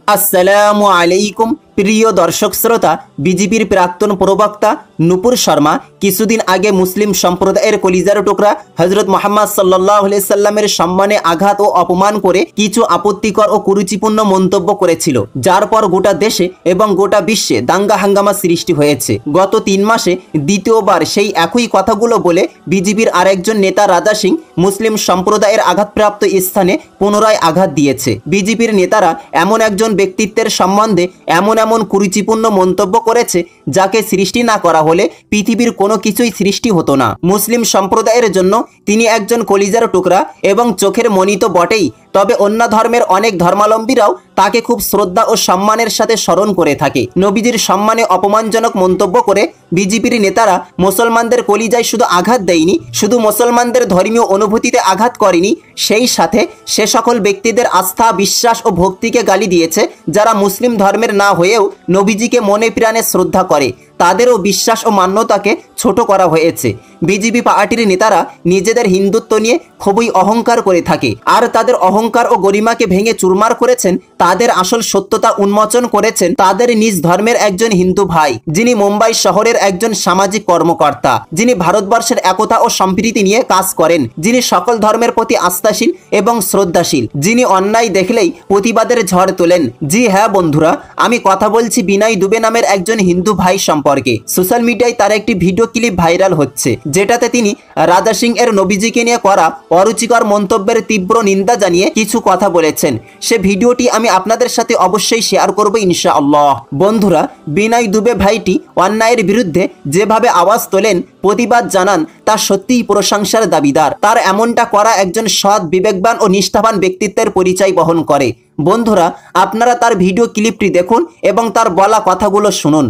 আসসালামু আলাইকুম প্রিয় দর্শক শ্রোতা। বিজেপির প্রাক্তন প্রবক্তা নূপুর শর্মা কিছুদিন আগে মুসলিম সম্প্রদায়ের কলিজার টুকরা হজরত মোহাম্মদ সাল্লাল্লাহু আলাইহি সাল্লামের সম্মানে আঘাত ও অপমান করে কিছু আপত্তিকর ও কুরুচিপূর্ণ মন্তব্য করেছিল, যার পর গোটা দেশে এবং গোটা বিশ্বে দাঙ্গা হাঙ্গামা সৃষ্টি হয়েছে। গত 3 মাসে দ্বিতীয়বার সেই একই কথাগুলো বলে বিজেপির আরেকজন নেতা রাজা সিং মুসলিম সম্প্রদায়ের আঘাতপ্রাপ্ত স্থানে পুনরায় আঘাত দিয়েছে। বিজেপির নেতারা এমন একজন ব্যক্তিত্বের সম্বন্ধে এমন কুরুচিপূর্ণ মন্তব্য করেছে যাকে সৃষ্টি না করা হলে পৃথিবীর কোনো কিছুই সৃষ্টি হতো না। মুসলিম সম্প্রদায়ের জন্য তিনি একজন কলিজার টুকরা এবং চোখের মণি তো বটেই, তবে অন্য ধর্মের অনেক ধর্মাবলম্বীরাও তাকে খুব শ্রদ্ধা ও সম্মানের সাথে স্মরণ করে থাকে। নবীজির সম্মানে অপমানজনক মন্তব্য করে বিজেপির নেতারা মুসলমানদের কলিজায় শুধু আঘাত দেয়নি, শুধু মুসলমানদের ধর্মীয় অনুভূতিতে আঘাত করেনি, সেই সাথে সে সকল ব্যক্তিদের আস্থা, বিশ্বাস ও ভক্তিকে গালি দিয়েছে যারা মুসলিম ধর্মের না হয়েও নবীজিকে মনে প্রাণে শ্রদ্ধা করে। তাদেরও বিশ্বাস ও মান্যতাকে ছোট করা হয়েছে। বিজেপি পার্টির নেতারা নিজেদের হিন্দুত্ব নিয়ে খুবই অহংকার করে থাকে, আর তাদের অহংকার ও গরিমাকে ভেঙে চুরমার করেছেন। তাদের আসল সত্যতা উন্মোচন করেছেন তাদের নিজ ধর্মের একজন হিন্দু ভাই, যিনি মুম্বাই শহরের একজন সামাজিক কর্মকর্তা, যিনি ভারতবর্ষের একতা ও সম্প্রীতি নিয়ে কাজ করেন, যিনি সকল ধর্মের প্রতি আস্থাশীল এবং শ্রদ্ধাশীল, যিনি অন্যায় দেখলেই প্রতিবাদের ঝড় তোলেন। জি হ্যাঁ বন্ধুরা, আমি কথা বলছি বিনয় দুবে নামের একজন হিন্দু ভাই সম্পর্কে। সোশ্যাল মিডিয়ায় তার একটি ভিডিও ক্লিপ ভাইরাল হচ্ছে, যেটাতে তিনি রাজা সিং এর নবীজিকে নিয়ে করা অরুচিকর মন্তব্যের তীব্র নিন্দা জানিয়ে কিছু কথা বলেছেন। সে ভিডিওটি আমি আপনাদের সাথে অবশ্যই শেয়ার করব ইনশাআল্লাহ। বন্ধুরা, বিনয় দুবে ভাইটি অন্যায়ের বিরুদ্ধে যেভাবে আওয়াজ তোলেন, প্রতিবাদ জানান, তা সত্যিই প্রশংসার দাবিদার। তার এমনটা করা একজন সৎ, বিবেকবান ও নিষ্ঠাবান ব্যক্তিত্বের পরিচয় বহন করে। বন্ধুরা, আপনারা তার ভিডিও ক্লিপটি দেখুন এবং তার বলা কথাগুলো শুনুন।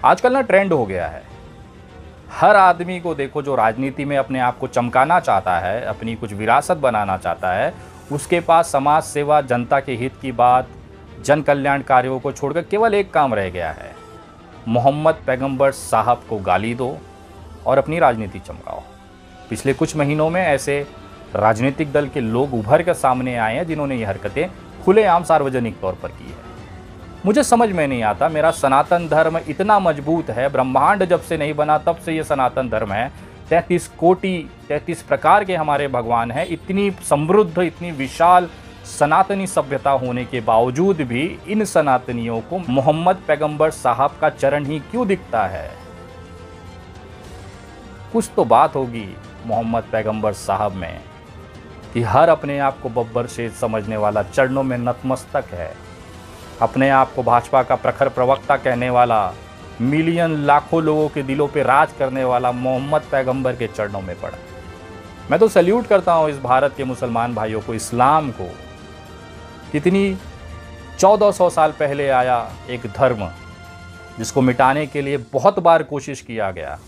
आजकल ना ट्रेंड हो गया है, हर आदमी को देखो जो राजनीति में अपने आप को चमकाना चाहता है, अपनी कुछ विरासत बनाना चाहता है, उसके पास समाज सेवा, जनता के हित की बात, जन कल्याण कार्यों को छोड़कर केवल एक काम रह गया है, मोहम्मद पैगंबर साहब को गाली दो और अपनी राजनीति चमकाओ। पिछले कुछ महीनों में ऐसे राजनीतिक दल के लोग उभर कर सामने आए हैं जिन्होंने ये हरकतें खुलेआम सार्वजनिक तौर पर की है। मुझे समझ में नहीं आता, मेरा सनातन धर्म इतना मजबूत है, ब्रह्मांड जब से नहीं बना तब से ये सनातन धर्म है, 33 कोटि 33 प्रकार के हमारे भगवान हैं, इतनी समृद्ध, इतनी विशाल सनातनी सभ्यता होने के बावजूद भी इन सनातनियों को मोहम्मद पैगंबर साहब का चरण ही क्यों दिखता है? कुछ तो बात होगी मोहम्मद पैगंबर साहब में कि हर अपने आप को बब्बर शेर समझने वाला चरणों में नतमस्तक है, अपने आप को भाजपा का प्रखर प्रवक्ता कहने वाला, मिलियन लाखों लोगों के दिलों पे राज करने वाला मोहम्मद पैगंबर के चरणों में पड़ा। मैं तो सल्यूट करता हूँ इस भारत के मुसलमान भाइयों को, इस्लाम को। कितनी 1400 साल पहले आया एक धर्म जिसको मिटाने के लिए बहुत बार कोशिश किया गया,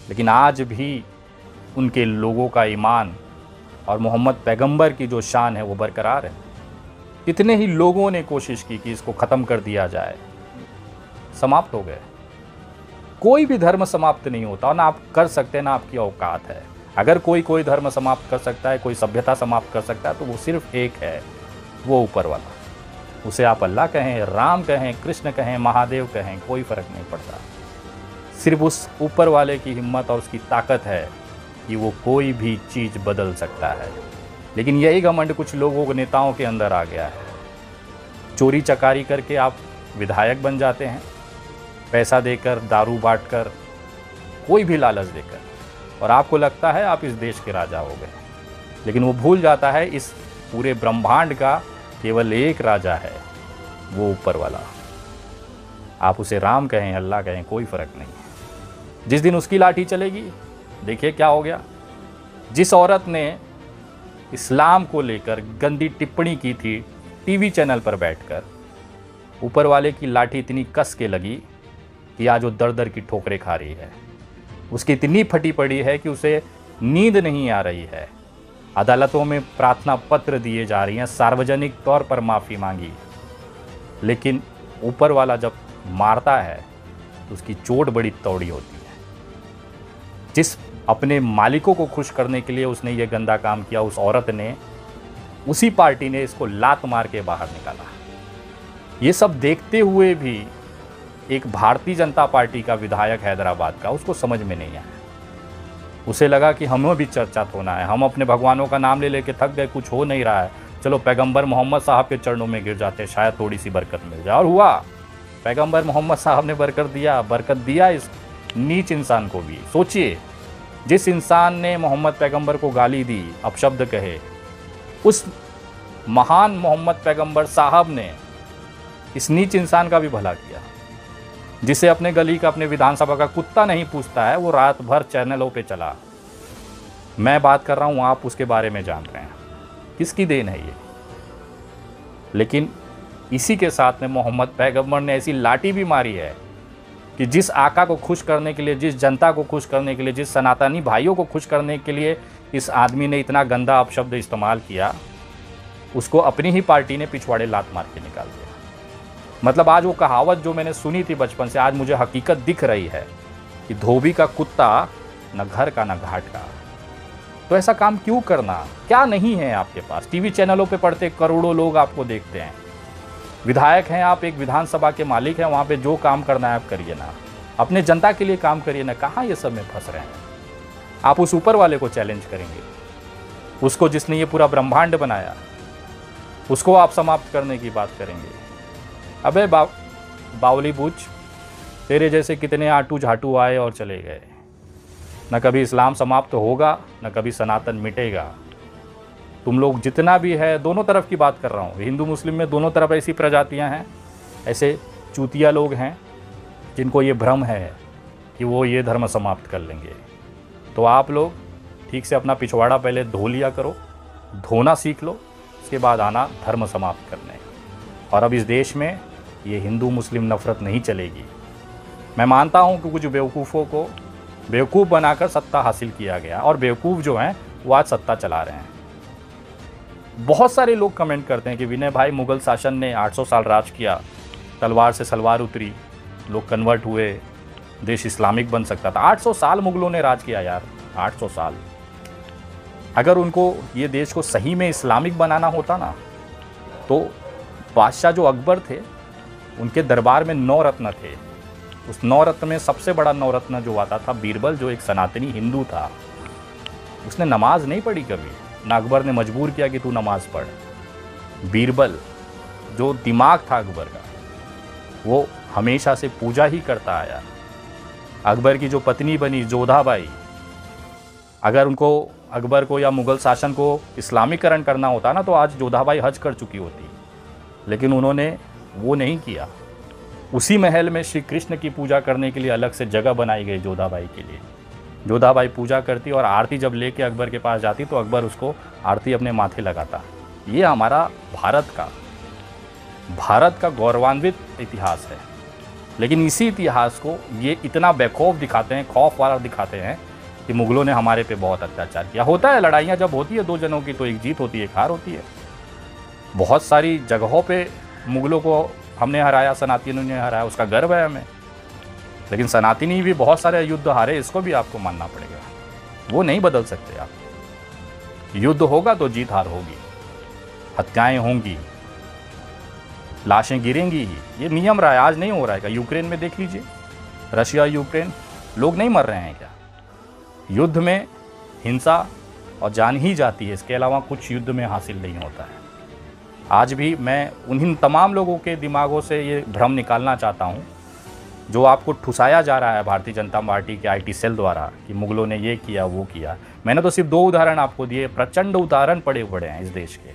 लेकिन आज भी उनके लोगों का ईमान और मोहम्मद पैगंबर की जो शान है वो बरकरार है। कितने ही लोगों ने कोशिश की कि इसको ख़त्म कर दिया जाए, समाप्त हो गए। कोई भी धर्म समाप्त नहीं होता, ना आप कर सकते ना आपकी औकात है। अगर कोई धर्म समाप्त कर सकता है, कोई सभ्यता समाप्त कर सकता है, तो वो सिर्फ एक है, वो ऊपर वाला। उसे आप अल्लाह कहें, राम कहें, कृष्ण कहें, महादेव कहें, कोई फ़र्क नहीं पड़ता। सिर्फ उस ऊपर वाले की हिम्मत और उसकी ताकत है कि वो कोई भी चीज़ बदल सकता है। लेकिन यही घमंड कुछ लोगों को, नेताओं के अंदर आ गया है। चोरी चकारी करके आप विधायक बन जाते हैं, पैसा देकर, दारू बांटकर, कोई भी लालच देकर, और आपको लगता है आप इस देश के राजा हो गए। लेकिन वो भूल जाता है इस पूरे ब्रह्मांड का केवल एक राजा है, वो ऊपर वाला। आप उसे राम कहें, अल्लाह कहें, कोई फ़र्क नहीं। जिस दिन उसकी लाठी चलेगी, देखिए क्या हो गया। जिस औरत ने इस्लाम को लेकर गंदी टिप्पणी की थी टीवी चैनल पर बैठकर, ऊपर वाले की लाठी इतनी कस के लगी कि आज वो दर दर की ठोकरें खा रही है। उसकी इतनी फटी पड़ी है कि उसे नींद नहीं आ रही है। अदालतों में प्रार्थना पत्र दिए जा रही हैं, सार्वजनिक तौर पर माफ़ी मांगी, लेकिन ऊपर वाला जब मारता है तो उसकी चोट बड़ी तौड़ी होती है। जिस अपने मालिकों को खुश करने के लिए उसने ये गंदा काम किया, उस औरत ने, उसी पार्टी ने इसको लात मार के बाहर निकाला। ये सब देखते हुए भी एक भारतीय जनता पार्टी का विधायक हैदराबाद का, उसको समझ में नहीं आया। उसे लगा कि हमें भी चर्चित होना है, हम अपने भगवानों का नाम ले लेके थक गए, कुछ हो नहीं रहा है, चलो पैगंबर मोहम्मद साहब के चरणों में गिर जाते, शायद थोड़ी सी बरकत मिल जाए। और हुआ, पैगंबर मोहम्मद साहब ने बरकत दिया इस नीच इंसान को भी। सोचिए, जिस इंसान ने मोहम्मद पैगंबर को गाली दी, अपशब्द कहे, उस महान मोहम्मद पैगंबर साहब ने इस नीच इंसान का भी भला किया। जिसे अपने गली का, अपने विधानसभा का कुत्ता नहीं पूछता है, वो रात भर चैनलों पे चला। मैं बात कर रहा हूँ, आप उसके बारे में जान रहे हैं, किसकी देन है ये। लेकिन इसी के साथ में मोहम्मद पैगंबर ने ऐसी लाठी भी मारी है कि जिस आका को खुश करने के लिए, जिस जनता को खुश करने के लिए, जिस सनातनी भाइयों को खुश करने के लिए इस आदमी ने इतना गंदा अपशब्द इस्तेमाल किया, उसको अपनी ही पार्टी ने पिछवाड़े लात मार के निकाल दिया। मतलब आज वो कहावत जो मैंने सुनी थी बचपन से, आज मुझे हकीकत दिख रही है कि धोबी का कुत्ता न घर का न घाट का। तो ऐसा काम क्यों करना? क्या नहीं है आपके पास? टीवी चैनलों पे पढ़ते करोड़ों लोग आपको देखते हैं, विधायक हैं आप, एक विधानसभा के मालिक हैं, वहाँ पे जो काम करना है आप करिए ना, अपने जनता के लिए काम करिए ना। कहाँ ये सब में फंस रहे हैं आप? उस ऊपर वाले को चैलेंज करेंगे, उसको जिसने ये पूरा ब्रह्मांड बनाया, उसको आप समाप्त करने की बात करेंगे। अबे बावली बूझ, तेरे जैसे कितने आटू झाटू आए और चले गए। न कभी इस्लाम समाप्त होगा, न कभी सनातन मिटेगा। तुम लोग जितना भी है, दोनों तरफ की बात कर रहा हूँ, हिंदू मुस्लिम में दोनों तरफ ऐसी प्रजातियाँ हैं, ऐसे चूतिया लोग हैं जिनको ये भ्रम है कि वो ये धर्म समाप्त कर लेंगे। तो आप लोग ठीक से अपना पिछवाड़ा पहले धो लिया करो, धोना सीख लो, उसके बाद आना धर्म समाप्त करने। और अब इस देश में ये हिंदू मुस्लिम नफ़रत नहीं चलेगी। मैं मानता हूँ कि कुछ बेवकूफ़ों को बेवकूफ़ बनाकर सत्ता हासिल किया गया, और बेवकूफ़ जो हैं वो आज सत्ता चला रहे हैं। बहुत सारे लोग कमेंट करते हैं कि विनय भाई, मुग़ल शासन ने 800 साल राज किया, तलवार से सलवार उतरी, लोग कन्वर्ट हुए, देश इस्लामिक बन सकता था। 800 साल मुग़लों ने राज किया यार, 800 साल। अगर उनको ये देश को सही में इस्लामिक बनाना होता ना, तो बादशाह जो अकबर थे, उनके दरबार में 9 रत्न थे। उस 9 रत्न में सबसे बड़ा 9 रत्न जो आता था बीरबल, जो एक सनातनी हिंदू था। उसने नमाज नहीं पढ़ी कभी, ना अकबर ने मजबूर किया कि तू नमाज पढ़। बीरबल जो दिमाग था अकबर का, वो हमेशा से पूजा ही करता आया। अकबर की जो पत्नी बनी जोधाबाई, अगर उनको, अकबर को या मुग़ल शासन को इस्लामीकरण करना होता ना, तो आज जोधाबाई हज कर चुकी होती। लेकिन उन्होंने वो नहीं किया। उसी महल में श्री कृष्ण की पूजा करने के लिए अलग से जगह बनाई गई जोधाबाई के लिए। जोधाबाई पूजा करती और आरती जब लेके अकबर के पास जाती तो अकबर उसको आरती अपने माथे लगाता। ये हमारा भारत का गौरवान्वित इतिहास है। लेकिन इसी इतिहास को ये इतना बेखौफ दिखाते हैं, खौफ वाला दिखाते हैं कि मुग़लों ने हमारे पे बहुत अत्याचार किया। होता है, लड़ाइयाँ जब होती है 2 जनों की, तो एक जीत होती है, एक हार होती है। बहुत सारी जगहों पे मुग़लों को हमने हराया, सनातनियों ने हराया, उसका गर्व है हमें। लेकिन सनातनी भी बहुत सारे युद्ध हारे, इसको भी आपको मानना पड़ेगा। वो नहीं बदल सकते आप। युद्ध होगा तो जीत हार होगी, हत्याएं होंगी, लाशें गिरेंगी ही, ये नियम रहा है। आज नहीं हो रहा है। यूक्रेन में देख लीजिए, रशिया यूक्रेन, लोग नहीं मर रहे हैं क्या? युद्ध में हिंसा और जान ही जाती है, इसके अलावा कुछ युद्ध में हासिल नहीं होता है। आज भी मैं उन्हीं तमाम लोगों के दिमागों से ये भ्रम निकालना चाहता हूँ जो आपको ठुसाया जा रहा है भारतीय जनता पार्टी के आईटी सेल द्वारा कि मुग़लों ने ये किया वो किया। मैंने तो सिर्फ 2 उदाहरण आपको दिए, प्रचंड उदाहरण पड़े हैं इस देश के।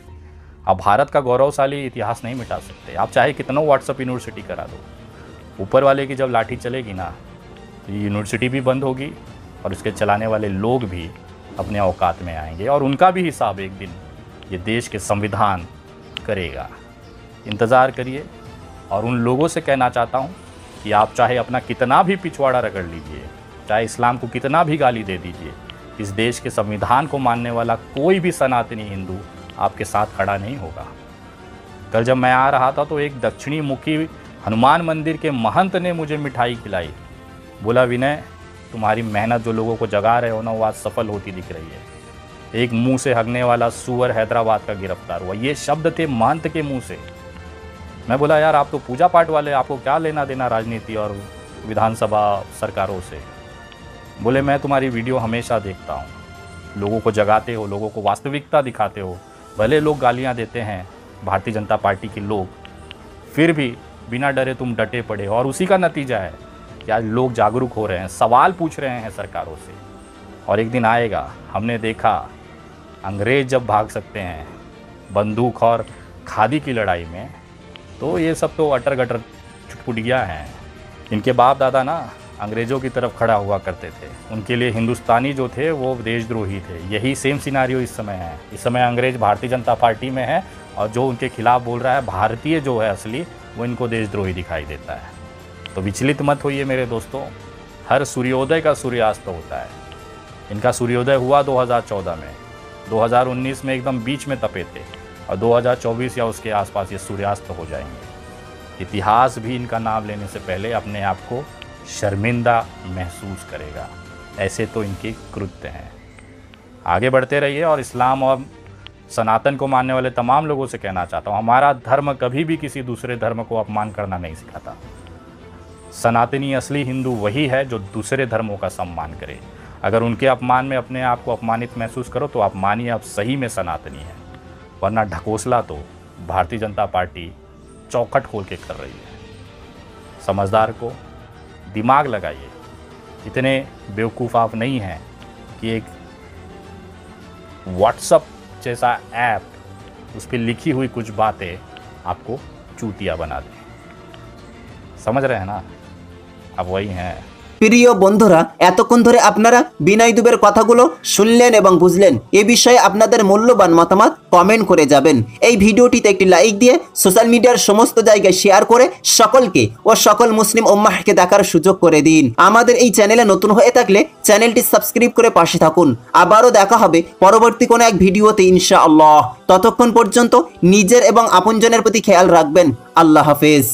आप भारत का गौरवशाली इतिहास नहीं मिटा सकते, आप चाहे कितनों व्हाट्सएप यूनिवर्सिटी करा दो। ऊपर वाले की जब लाठी चलेगी ना, तो ये यूनिवर्सिटी भी बंद होगी और उसके चलाने वाले लोग भी अपने औकात में आएंगे, और उनका भी हिसाब एक दिन ये देश के संविधान करेगा। इंतज़ार करिए। और उन लोगों से कहना चाहता हूँ कि आप चाहे अपना कितना भी पिछवाड़ा रगड़ लीजिए, चाहे इस्लाम को कितना भी गाली दे दीजिए, इस देश के संविधान को मानने वाला कोई भी सनातनी हिंदू आपके साथ खड़ा नहीं होगा। कल जब मैं आ रहा था तो एक दक्षिणी मुखी हनुमान मंदिर के महंत ने मुझे मिठाई खिलाई। बोला, विनय तुम्हारी मेहनत जो लोगों को जगा रहे हो ना, वो आज सफल होती दिख रही है। एक मुंह से हगने वाला सुअर हैदराबाद का गिरफ्तार हुआ। ये शब्द थे महंत के मुंह से। मैं बोला यार आप तो पूजा पाठ वाले, आपको क्या लेना देना राजनीति और विधानसभा सरकारों से। बोले मैं तुम्हारी वीडियो हमेशा देखता हूँ, लोगों को जगाते हो, लोगों को वास्तविकता दिखाते हो। भले लोग गालियाँ देते हैं भारतीय जनता पार्टी के लोग, फिर भी बिना डरे तुम डटे पड़े, और उसी का नतीजा है कि आज लोग जागरूक हो रहे हैं, सवाल पूछ रहे हैं सरकारों से। और एक दिन आएगा, हमने देखा अंग्रेज़ जब भाग सकते हैं बंदूक और खादी की लड़ाई में, तो ये सब तो अटर गटर चुटपुटिया हैं। इनके बाप दादा ना अंग्रेज़ों की तरफ खड़ा हुआ करते थे, उनके लिए हिंदुस्तानी जो थे वो देशद्रोही थे। यही सेम सिनारियो इस समय है। इस समय अंग्रेज़ भारतीय जनता पार्टी में है और जो उनके खिलाफ बोल रहा है भारतीय जो है असली, वो इनको देशद्रोही दिखाई देता है। तो विचलित मत होइए मेरे दोस्तों, हर सूर्योदय का सूर्यास्त होता है। इनका सूर्योदय हुआ 2014 में, 2019 में एकदम बीच में तपे थे, और 2024 या उसके आसपास ये सूर्यास्त हो जाएंगे। इतिहास भी इनका नाम लेने से पहले अपने आप को शर्मिंदा महसूस करेगा। ऐसे तो इनके कृत्य हैं। आगे बढ़ते रहिए, और इस्लाम और सनातन को मानने वाले तमाम लोगों से कहना चाहता हूँ, हमारा धर्म कभी भी किसी दूसरे धर्म को अपमान करना नहीं सिखाता। सनातनी असली हिंदू वही है जो दूसरे धर्मों का सम्मान करे। अगर उनके अपमान में अपने आप को अपमानित महसूस करो तो आप मानिए आप सही में सनातनी हैं, वरना ढकोसला तो भारतीय जनता पार्टी चौखट खोल के कर रही है। समझदार को दिमाग लगाइए, इतने बेवकूफ़ आप नहीं हैं कि एक व्हाट्सअप जैसा ऐप, उस पर लिखी हुई कुछ बातें आपको चूतिया बना दें। समझ रहे हैं ना, अब वही हैं। প্রিয় বন্ধুরা, এতক্ষণ ধরে আপনারা বিনয় দুবের কথাগুলো শুনলেন এবং বুঝলেন। এ বিষয়ে আপনাদের মূল্যবান মতামত কমেন্ট করে যাবেন। এই ভিডিওটিতে একটি লাইক দিয়ে সোশ্যাল মিডিয়ার সমস্ত জায়গায় শেয়ার করে সকলকে ও সকল মুসলিম উম্মাহকে দেখার সুযোগ করে দিন। আমাদের এই চ্যানেলে নতুন হয়ে থাকলে চ্যানেলটি সাবস্ক্রাইব করে পাশে থাকুন। আবারও দেখা হবে পরবর্তী কোনো এক ভিডিওতে ইনশাআল্লাহ। ততক্ষণ পর্যন্ত নিজের এবং আপনজনের প্রতি খেয়াল রাখবেন। আল্লাহ হাফেজ।